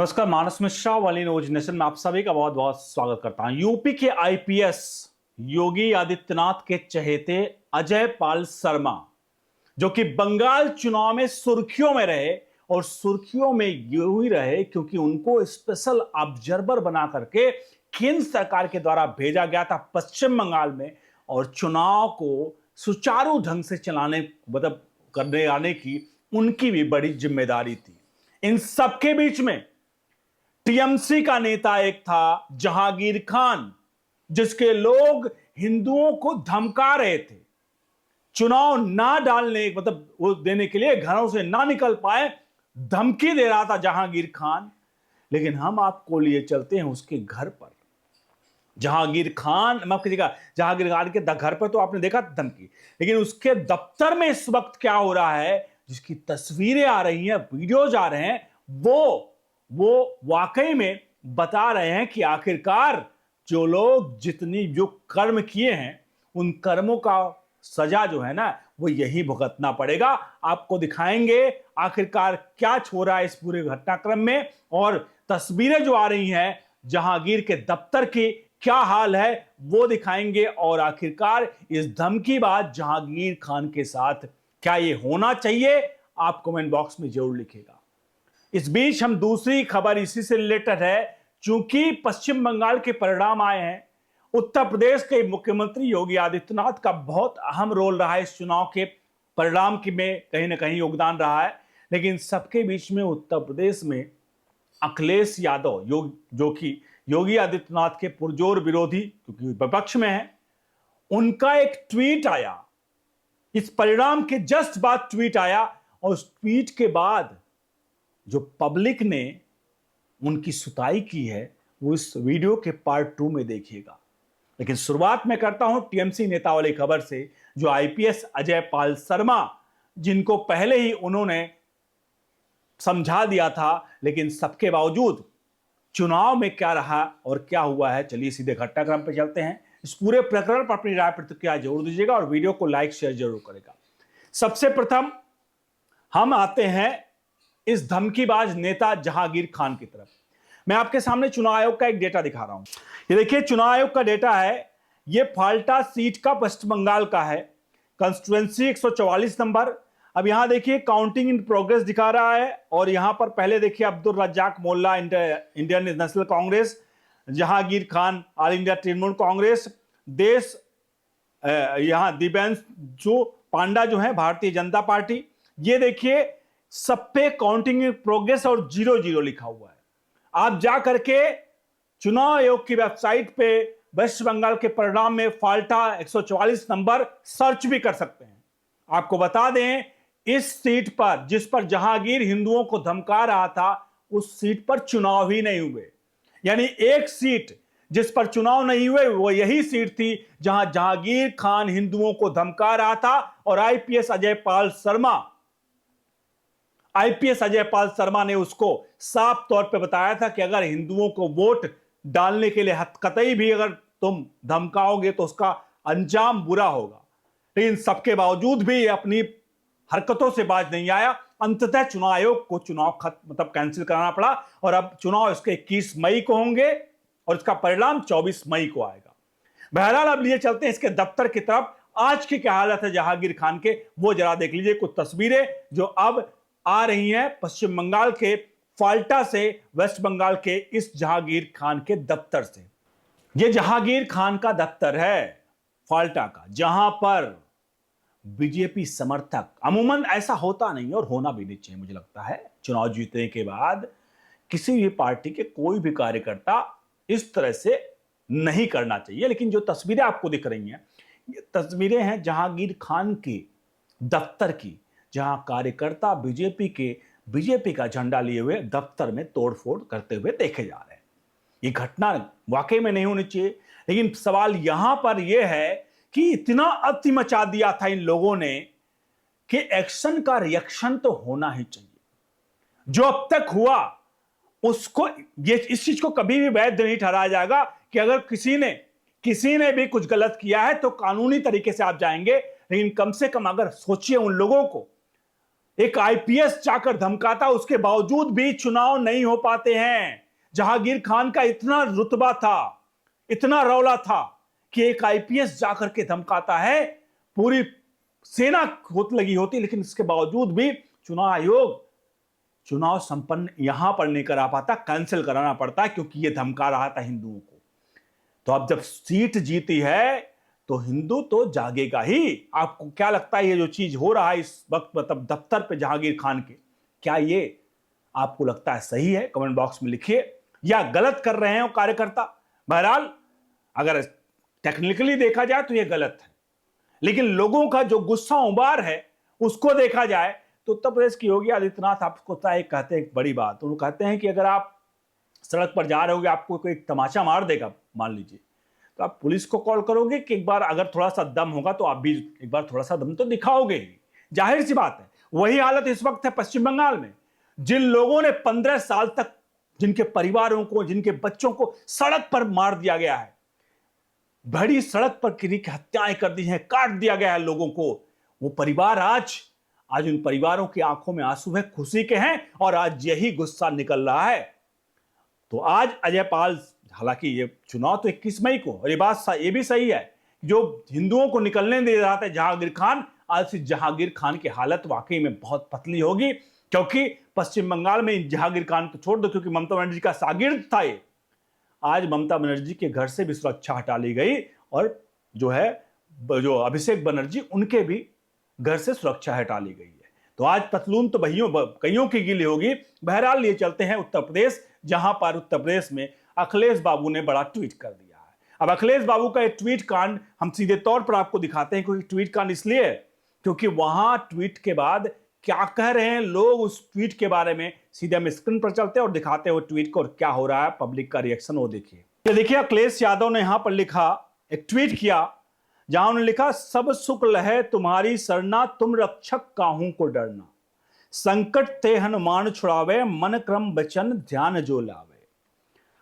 नमस्कार, मानस मिश्रा वाली news nation में आप सभी का बहुत बहुत स्वागत करता हूं। यूपी के आईपीएस योगी आदित्यनाथ के चहेते अजय पाल शर्मा, जो कि बंगाल चुनाव में सुर्खियों में रहे, और सुर्खियों में यूं ही रहे क्योंकि उनको स्पेशल ऑब्जर्वर बना करके केंद्र सरकार के द्वारा भेजा गया था पश्चिम बंगाल में, और चुनाव को सुचारू ढंग से चलाने करने आने की उनकी भी बड़ी जिम्मेदारी थी। इन सबके बीच में टीएमसी का नेता एक था जहांगीर खान, जिसके लोग हिंदुओं को धमका रहे थे, चुनाव ना डालने वो देने के लिए घरों से ना निकल पाए, धमकी दे रहा था जहांगीर खान। लेकिन हम आपको लिए चलते हैं उसके घर पर। जहांगीर खान, माफ कीजिएगा, जहांगीर खान के घर पर तो आपने देखा धमकी, लेकिन उसके दफ्तर में इस वक्त क्या हो रहा है, जिसकी तस्वीरें आ रही हैं, वीडियोज आ रहे हैं, वो वाकई में बता रहे हैं कि आखिरकार जो लोग जो कर्म किए हैं, उन कर्मों का सजा जो है ना, वो यही भुगतना पड़ेगा। आपको दिखाएंगे आखिरकार क्या हो रहा है इस पूरे घटनाक्रम में, और तस्वीरें जो आ रही हैं जहांगीर के दफ्तर की क्या हाल है वो दिखाएंगे, और आखिरकार इस धमकीबाज जहांगीर खान के साथ क्या ये होना चाहिए, आप कमेंट बॉक्स में जरूर लिखिएगा। इस बीच हम दूसरी खबर इसी से रिलेटेड है, चूंकि पश्चिम बंगाल के परिणाम आए हैं, उत्तर प्रदेश के मुख्यमंत्री योगी आदित्यनाथ का बहुत अहम रोल रहा है इस चुनाव के परिणाम की में कहीं ना कहीं योगदान रहा है। लेकिन सबके बीच में उत्तर प्रदेश में अखिलेश यादव, जो कि योगी आदित्यनाथ के पुरजोर विरोधी, क्योंकि विपक्ष में है, उनका एक ट्वीट आया। इस परिणाम के जस्ट बाद ट्वीट आया, और उस ट्वीट के बाद जो पब्लिक ने उनकी सुताई की है वो इस वीडियो के पार्ट 2 में देखिएगा। लेकिन शुरुआत में करता हूं टीएमसी नेता वाली खबर से, जो आईपीएस अजय पाल शर्मा, जिनको पहले ही उन्होंने समझा दिया था, लेकिन सबके बावजूद चुनाव में क्या रहा और क्या हुआ है, चलिए सीधे घटनाक्रम पर चलते हैं। इस पूरे प्रकरण पर अपनी राय प्रतिक्रिया जरूर दीजिएगा और वीडियो को लाइक शेयर जरूर करेगा। सबसे प्रथम हम आते हैं इस धमकीबाज नेता जहांगीर खान की तरफ। मैं आपके सामने चुनाव आयोग का एक डेटा दिखा रहा हूं। ये देखिए, चुनाव आयोग का डेटा है, ये फाल्टा सीट का पश्चिम बंगाल का है, कंस्टिट्यूएंसी 144 नंबर। अब यहां देखिए काउंटिंग इन प्रोग्रेस दिखा रहा है, और यहां पर पहले देखिए Abdul Razzaq Molla Indian national Congress, Jahangir Khan all India Trinamool Congress, देश यहां दिव्यांशु पांडा जो है भारतीय जनता पार्टी। ये देखिए सब पे काउंटिंग इन प्रोग्रेस और 0-0 लिखा हुआ है। आप जा करके चुनाव आयोग की वेबसाइट पे वेस्ट बंगाल के परिणाम में फाल्टा 144 नंबर सर्च भी कर सकते हैं। आपको बता दें, इस सीट पर, जिस पर जहांगीर हिंदुओं को धमका रहा था, उस सीट पर चुनाव ही नहीं हुए। यानी एक सीट जिस पर चुनाव नहीं हुए वो यही सीट थी जहां जहांगीर खान हिंदुओं को धमका रहा था, और आईपीएस अजय पाल शर्मा ने उसको साफ तौर पे बताया था कि अगर हिंदुओं को वोट डालने के लिए कतई भी अगर तुम धमकाओगे तो उसका अंजाम बुरा होगा। लेकिन सबके बावजूद भी अपनी हरकतों से बाज नहीं आया। अंततः चुनाव आयोग को चुनाव कैंसिल कराना पड़ा, और अब चुनाव इसके 21 मई को होंगे और इसका परिणाम 24 मई को आएगा। बहरहाल अब लिए चलते हैं इसके दफ्तर की तरफ। आज की क्या हालत है जहांगीर खान के, वो जरा देख लीजिए। कुछ तस्वीरें जो अब आ रही हैं पश्चिम बंगाल के फाल्टा से, वेस्ट बंगाल के इस जहांगीर खान के दफ्तर से। यह जहांगीर खान का दफ्तर है फाल्टा का, जहां पर बीजेपी समर्थक, अमूमन ऐसा होता नहीं और होना भी नहीं चाहिए, मुझे लगता है चुनाव जीतने के बाद किसी भी पार्टी के कोई भी कार्यकर्ता इस तरह से नहीं करना चाहिए। लेकिन जो तस्वीरें आपको दिख रही हैं, ये तस्वीरें हैं जहांगीर खान की दफ्तर की, जहां कार्यकर्ता बीजेपी का झंडा लिए हुए दफ्तर में तोड़फोड़ करते हुए देखे जा रहे हैं। ये घटना वाकई में नहीं होनी चाहिए। लेकिन सवाल यहां पर यह है कि इतना अति मचा दिया था इन लोगों ने कि एक्शन का रिएक्शन तो होना ही चाहिए। जो अब तक हुआ उसको, इस चीज को कभी भी वैध नहीं ठहराया जाएगा कि अगर किसी ने भी कुछ गलत किया है तो कानूनी तरीके से आप जाएंगे। लेकिन कम से कम अगर सोचिए, उन लोगों को एक आईपीएस जाकर धमकाता, उसके बावजूद भी चुनाव नहीं हो पाते हैं। जहांगीर खान का इतना रुतबा था, इतना रौला था कि एक आईपीएस जाकर के धमकाता है, पूरी सेना होत लगी होती, लेकिन इसके बावजूद भी चुनाव आयोग चुनाव संपन्न यहां पर नहीं करा पाता, कैंसिल कराना पड़ता है, क्योंकि यह धमका रहा था हिंदुओं को। तो अब जब सीट जीती है तो हिंदू तो जागेगा ही। आपको क्या लगता है ये जो चीज हो रहा है इस वक्त, मतलब दफ्तर पे जहांगीर खान के, क्या ये आपको लगता है सही है? कमेंट बॉक्स में लिखिए। या गलत कर रहे हैं वो कार्यकर्ता? बहरहाल अगर टेक्निकली देखा जाए तो ये गलत है, लेकिन लोगों का जो गुस्सा उबार है उसको देखा जाए तो उत्तर प्रदेश की योगी आदित्यनाथ आपको कहते हैं एक बड़ी बात। उन्होंने कहते हैं कि अगर आप सड़क पर जा रहे होगे, आपको कोई तमाचा मार देगा मान लीजिए, तो आप पुलिस को कॉल करोगे कि एक बार अगर थोड़ा सा दम होगा तो आप भी एक बार थोड़ा सा दम तो दिखाओगे ही। जाहिर सी बात है, वही हालत इस वक्त है पश्चिम बंगाल में। जिन लोगों ने 15 साल तक, जिनके परिवारों को, जिनके बच्चों को सड़क पर मार दिया गया है, भरी सड़क पर किन्हीं की हत्याएं कर दी हैं, काट दिया गया है लोगों को, वो परिवार आज उन परिवारों की आंखों में आंसू है, खुशी के हैं, और आज यही गुस्सा निकल रहा है। तो आज अजय पाल, हालांकि ये चुनाव तो 21 मई को, और ये बात ये भी सही है, जो हिंदुओं को निकलने दे रहा था जहांगीर खान, आज से जहांगीर खान की हालत वाकई में बहुत पतली होगी, क्योंकि पश्चिम बंगाल में जहांगीर खान को छोड़ दो, क्योंकि ममता बनर्जी का शागिर्द था ये, आज ममता बनर्जी के घर से भी सुरक्षा हटा ली गई, और जो अभिषेक बनर्जी, उनके भी घर से सुरक्षा हटा ली गई है। तो आज पतलून तो कईयों की गीली होगी। बहरहाल ये चलते हैं उत्तर प्रदेश, जहां पर उत्तर प्रदेश में अखिलेश बाबू ने बड़ा ट्वीट कर दिया है। अब अखिलेश बाबू का एक ट्वीट कांड हम सीधे तौर पर आपको दिखाते हैं, क्योंकि ट्वीट कांड इसलिए है क्योंकि वहां ट्वीट के बाद क्या कह रहे हैं लोग उस ट्वीट के बारे में, सीधे हम स्क्रीन पर चलते हैं और दिखाते हैं वो ट्वीट को और क्या हो रहा है, पब्लिक का रिएक्शन वो देखिए। देखिए अखिलेश यादव ने यहां पर लिखा, एक ट्वीट किया जहां उन्होंने लिखा, सब शुक्ल है तुम्हारी सरना, तुम रक्षक काहू को डरना, संकट ते हनुमान छुड़ावे, मन क्रम वचन ध्यान जो लावे।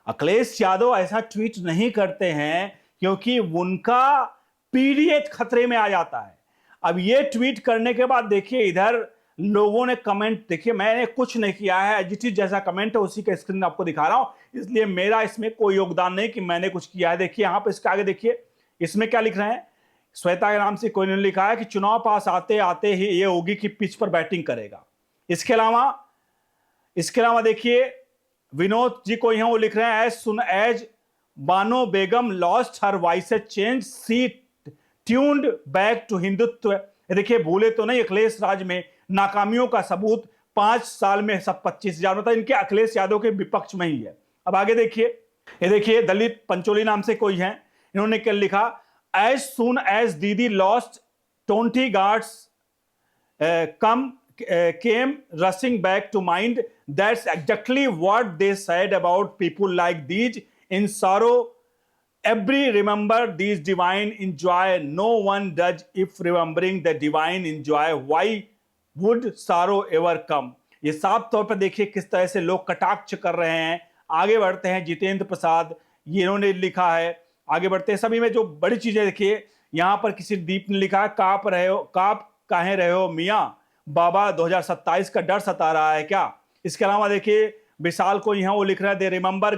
अखिलेश यादव ऐसा ट्वीट नहीं करते हैं क्योंकि उनका पीडीएफ खतरे में आ जाता है। अब ये ट्वीट करने के बाद देखिए इधर लोगों ने कमेंट, देखिए मैंने कुछ नहीं किया है, जिस जैसा कमेंट है उसी का स्क्रीन आपको दिखा रहा हूं, इसलिए मेरा इसमें कोई योगदान नहीं कि मैंने कुछ किया है। देखिए यहां पर इसके आगे देखिए, इसमें क्या लिख रहे हैं, श्वेता के नाम से कोई ने लिखा है कि चुनाव पास आते आते ही ये होगी कि पिच पर बैटिंग करेगा। इसके अलावा देखिए विनोद जी को यहां वो लिख रहे हैं, as soon as Bano Begum lost her voice change she tuned back to Hindutva. देखिए भूले तो नहीं, अखिलेश राज में नाकामियों का सबूत 5 साल में सब 25,000 होता है, इनके अखिलेश यादव के विपक्ष में ही है। अब आगे देखिए, ये देखिए दलित पंचोली नाम से कोई है, इन्होंने क्या लिखा, एज सुन एज दीदी lost 20 guards came rushing back to mind. That's exactly what they said about people like these in sorrow. Every remember these divine in joy. No one does if remembering the divine in joy. Why would sorrow ever come? ये साफ तौर पर देखिए किस तरह से लोग कटाक्ष कर रहे हैं। आगे बढ़ते हैं, जितेंद्र प्रसाद, ये इन्होंने लिखा है। आगे बढ़ते हैं, सभी में जो बड़ी चीजें देखिए, यहां पर किसी दीप ने लिखा है, काप काहे रहे हो मियां, बाबा 2027 का डर सता रहा है क्या। इसके अलावा देखिए विशाल को यहां वो लिख रहा है, दे रिमेंबर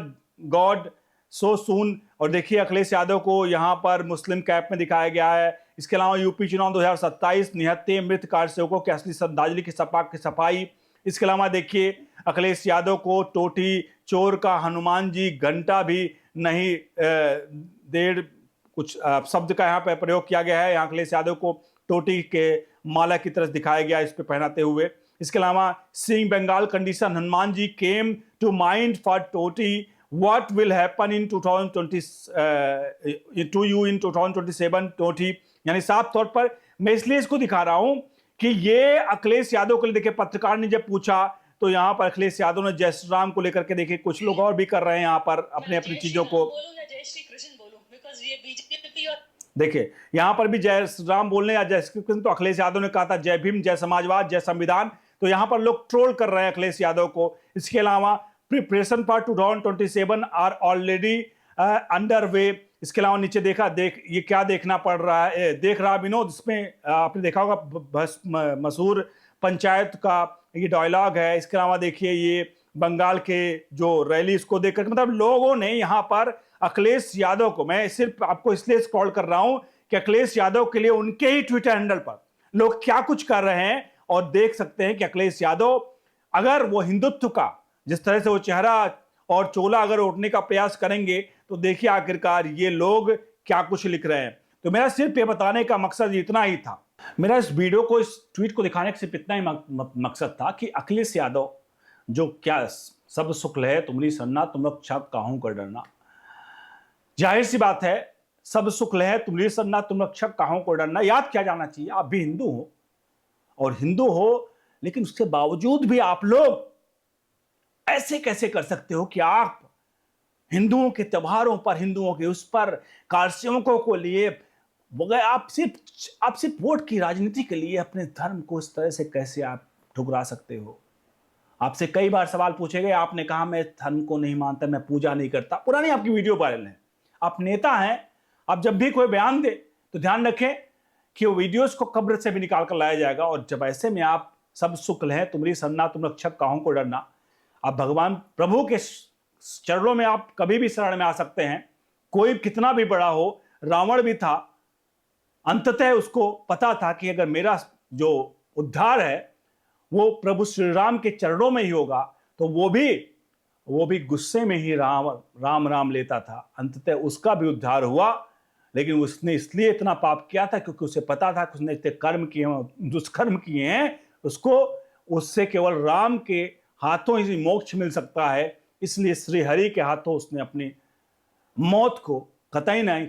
गॉड सो सून, और देखिए अखिलेश यादव को यहां पर मुस्लिम कैप में दिखाया गया है। इसके अलावा यूपी चुनाव 2027 निहत्ते मृत कार्यसेवकों के असली श्रद्धांजलि की सफाई। इसके अलावा देखिए अखिलेश यादव को टोटी चोर का हनुमान जी घंटा भी नहीं देर कुछ शब्द का यहाँ पे प्रयोग किया गया है। यहाँ अखिलेश यादव को टोटी के माला की तरह दिखाया गया इस पे पहनाते हुए। इसके अलावा seeing Bengal condition, Hanuman ji came to mind for टोटी, what will happen in 2020 to you in 2027 टोटी। यानी साफ तौर पर मैं इसलिए इसको दिखा रहा हूं कि ये अखिलेश यादव को देखिए, पत्रकार ने जब पूछा तो यहाँ पर अखिलेश यादव ने जय श्री राम को लेकर के देखिए कुछ लोग और भी कर रहे हैं यहाँ पर अपने अपनी चीजों को। देखिए यहां पर भी जय श्री राम बोलने या जय श्री कृष्ण, तो अखिलेश यादव ने कहा था जय भीम, जय समाजवाद, जय संविधान, तो यहां पर लोग ट्रोल कर रहे हैं अखिलेश यादव को। इसके अलावा preparation for 2027 are already under way. इसके अलावा नीचे ये क्या देखना पड़ रहा है, देख रहा विनोद, इसमें आपने देखा होगा मशहूर पंचायत का ये डायलॉग है। इसके अलावा देखिए ये बंगाल के जो रैली, इसको देखकर मतलब लोगों ने यहाँ पर अखिलेश यादव को, मैं सिर्फ आपको इसलिए स्क्रॉल कर रहा हूं कि अखिलेश यादव के लिए उनके ही ट्विटर हैंडल पर लोग क्या कुछ कर रहे हैं, और देख सकते हैं कि अखिलेश यादव अगर वो हिंदुत्व का जिस तरह से वो चेहरा और चोला अगर ओढ़ने का प्रयास करेंगे तो देखिए आखिरकार ये लोग क्या कुछ लिख रहे हैं। तो मेरा सिर्फ ये बताने का मकसद इतना ही था, मेरा इस वीडियो को, इस ट्वीट को दिखाने का सिर्फ इतना ही मकसद था कि अखिलेश यादव जो क्या सब सुख है तुमरी सन्ना तुम लोग छक काहू कर डरना, जाहिर सी बात है सब सुख है तुमरी सन्ना तुम लोग छक काहू कर डरना याद किया जाना चाहिए। आप भी हिंदू हो और हिंदू हो, लेकिन उसके बावजूद भी आप लोग ऐसे कैसे कर सकते हो कि आप हिंदुओं के त्योहारों पर, हिंदुओं के उस पर कारसेवकों को लिए बगैर आप सिर्फ वोट की राजनीति के लिए अपने धर्म को इस तरह से कैसे आप ठुकरा सकते हो। आपसे कई बार सवाल पूछे गए, आपने कहा मैं धर्म को नहीं मानता, मैं पूजा नहीं करता। पुरानी आपकी वीडियो वायरल है, आप नेता हैं, आप जब भी कोई बयान दे तो ध्यान रखें कि वो वीडियोस को कब्र से भी निकाल कर लाया जाएगा। और जब ऐसे में आप सब सुख है तुम्हारी सन्ना तुम रक्षक काहू को डरना, आप भगवान प्रभु के चरणों में आप कभी भी शरण में आ सकते हैं। कोई कितना भी बड़ा हो, रावण भी था, अंततः उसको पता था कि अगर मेरा जो उद्धार है वो प्रभु श्री राम के चरणों में ही होगा, तो वो भी गुस्से में ही राम राम लेता था। अंततः उसका भी उद्धार हुआ, लेकिन उसने इसलिए इतना पाप किया था क्योंकि उसे पता था कि उसने इतने कर्म किए हैं, दुष्कर्म किए हैं, उससे केवल राम के हाथों ही मोक्ष मिल सकता है। इसलिए श्री हरि के हाथों उसने अपनी मौत को कतई नहीं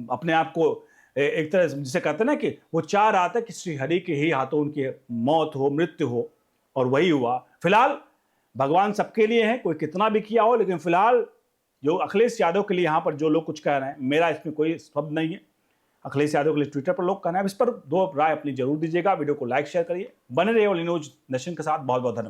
अपने आप को एक तरह से जिसे कहते हैं ना कि वो चाह रहा था कि श्री हरि के ही हाथों उनकी मौत हो, मृत्यु हो, और वही हुआ। फिलहाल भगवान सबके लिए है, कोई कितना भी किया हो, लेकिन फिलहाल जो अखिलेश यादव के लिए यहाँ पर जो लोग कुछ कह रहे हैं, मेरा इसमें कोई शब्द नहीं है। अखिलेश यादव के लिए ट्विटर पर लोग कहना है, इस पर दो राय अपनी जरूर दीजिएगा। वीडियो को लाइक शेयर करिए, बने रहिए ओनली न्यूज नेशन के साथ। बहुत बहुत धन्यवाद।